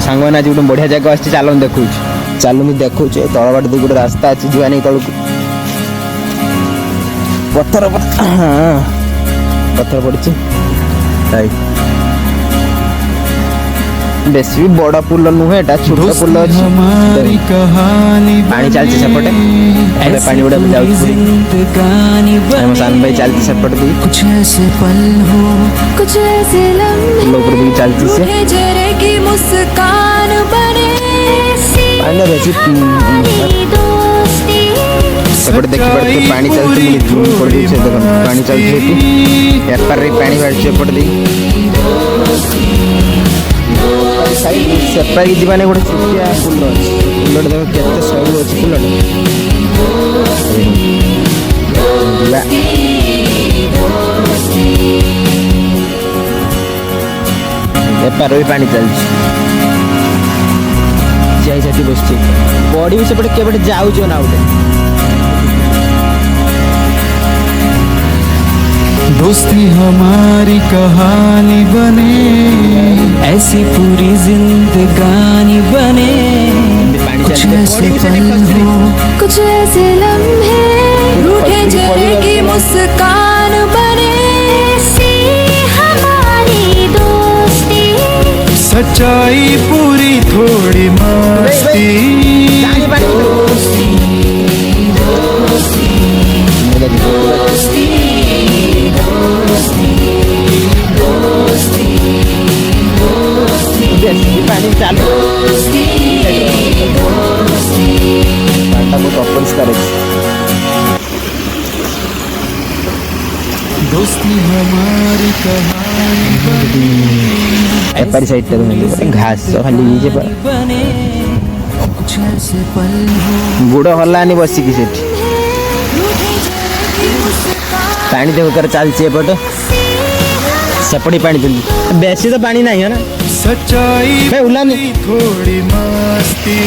सांग मैंने आज गोटे बढ़िया जगह आसी चलो देखु चलो मुझे देखु तल बाट दी गोटे रास्ता अच्छी जुआ नहीं तलू पत्थर पत्थर पड़ी बेसी भी बड़ा पुल नुहे छोट पुल अच्छी पानी चलती सेपटे पानी गुड़ा जाम सान भाई चलती सेपट दी कुछ ऐसे पल हो कुछ ऐसे लम्हे चलती से की मुस्कान बने सेपटे देखी पड़ते पानी चलती पानी चलती पानी बाढ़ सेपट दी सेपारी जीवाने गोटे छुटिया फुल फुलटे देख केते सरू अच्छी फुलटे भी पानी चलती बस बड़ी भी सेपटे केपटे जाऊच ना गोटे दोस्ती हमारी कहानी बने ऐसी पूरी जिंदगानी बने कुछ ऐसे पल हो कुछ ऐसे लम्हे रूठे चेहरे की मुस्कान बने सी हमारी दोस्ती सच्चाई पूरी थोड़ी मस्ती पानी चालू बहुत अपरिष्कार दोस्ती हमारी कहानी एपारी साइड घास खाली बने कुछ ऐसे पल हो गुड़ हलानी बसिकी से पानी देख कर चलती एपट सेपटी पानी चलती बेसी तो पानी नहीं है ना सच्चाई उलानी थोड़ी मस्ती